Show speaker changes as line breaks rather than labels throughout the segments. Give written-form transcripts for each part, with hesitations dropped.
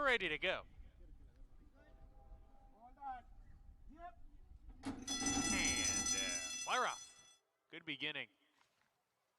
We're ready to go. And fire off. Good beginning.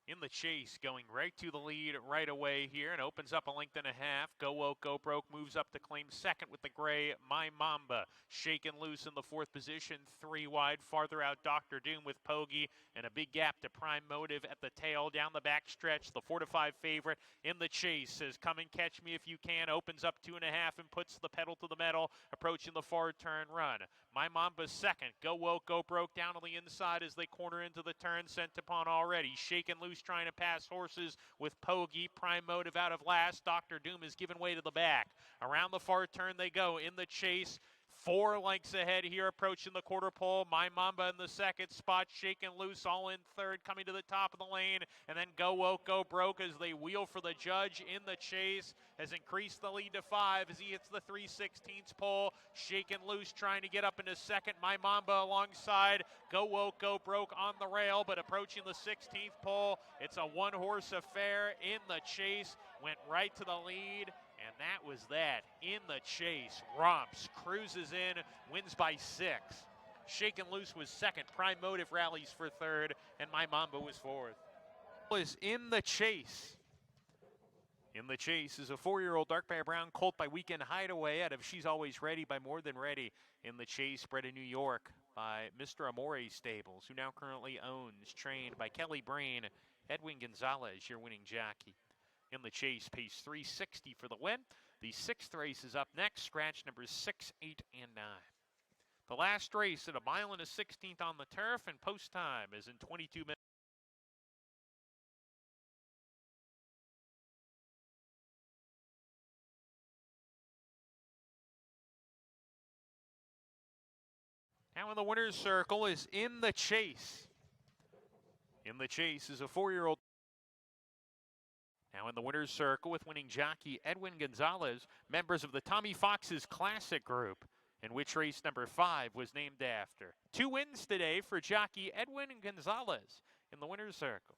In the chase, going right to the lead right away here and opens up a length and a half. Go Woke, Go Broke moves up to claim second with the gray My Mamba. Shaken Loose in the fourth position, 3 wide. Farther out, Dr. Doom with Pogie, and a big gap to Prime Motive at the tail. Down the back stretch, the 4-5 favorite in the chase says, "Come and catch me if you can." Opens up 2.5 and puts the pedal to the metal, approaching the far turn run. My Mamba's second. Go Woke, Go Broke down on the inside as they corner into the turn, sent upon already. Shaken Loose trying to pass horses with Pogie. Prime Motive out of last. Dr. Doom is giving way to the back. Around the far turn they go in the chase. 4 lengths ahead here, approaching the quarter pole. My Mamba in the second spot, Shaken Loose all in third, coming to the top of the lane, and then Go Woke, Go Broke as they wheel for the judge in the chase, has increased the lead to 5 as he hits the 3/16 pole. Shaken Loose trying to get up into second. My Mamba alongside. Go Woke, Go Broke on the rail, but approaching the 16th pole. It's a one-horse affair in the chase. Went right to the lead. And that was that. In the chase, Romps cruises in, wins by 6. Shaken Loose was second. Prime Motive rallies for third, and My Mamba was fourth. Was in the chase. In the chase is a 4-year-old dark bear brown colt by Weekend Hideaway out of She's Always Ready by More Than Ready. In the chase, bred in New York by Mr. Amore Stables, who now currently owns, trained by Kelly Brain, Edwin Gonzalez, your winning jockey. In the chase, pace 360 for the win. The 6th race is up next, scratch numbers 6, 8, and 9. The last race at 1 mile and a 16th on the turf, and post time is in 22 minutes. Now in the winner's circle is In the Chase. In the Chase is a 4-year-old. Now in the winner's circle with winning jockey Edwin Gonzalez, members of the Tommy Fox's Classic Group, in which race number 5 was named after. 2 wins today for jockey Edwin Gonzalez in the winner's circle.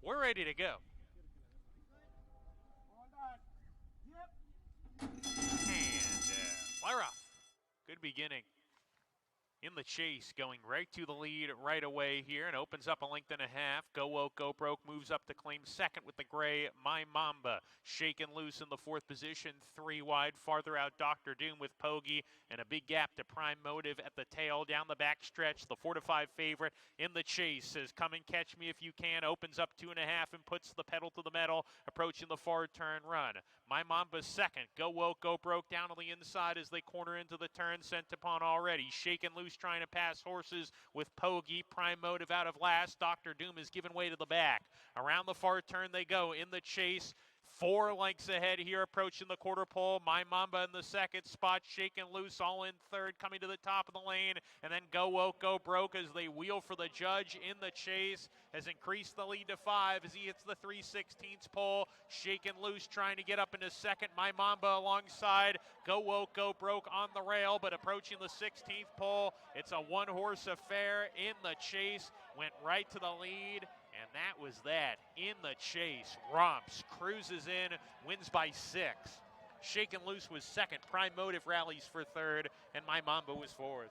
We're ready to go. And fire off. Good beginning. In the chase, going right to the lead right away here and opens up a length and a half. Go Woke, Go Broke moves up to claim second with the gray My Mamba. Shaken Loose in the fourth position, 3 wide. Farther out, Dr. Doom with Pogie, and a big gap to Prime Motive at the tail. Down the back stretch, the 4-5 favorite in the chase says, "Come and catch me if you can." Opens up 2.5 and puts the pedal to the metal, approaching the far turn run. My Mamba's second. Go Woke, Go Broke down on the inside as they corner into the turn, sent upon already. Shaken Loose trying to pass horses with Pogie. Prime Motive out of last. Dr. Doom is giving way to the back. Around the far turn they go in the chase. 4 lengths ahead here, approaching the quarter pole. My Mamba in the second spot, Shaken Loose all in third, coming to the top of the lane, and then Go Woke, Go Broke as they wheel for the judge in the chase, has increased the lead to 5 as he hits the 3/16 pole. Shaken Loose trying to get up into second. My Mamba alongside. Go Woke, Go Broke on the rail, but approaching the 16th pole. It's a one-horse affair in the chase. Went right to the lead. And that was that. In the chase, Romps cruises in, wins by 6. Shaken Loose was second. Prime Motive rallies for third, and My Mamba was fourth.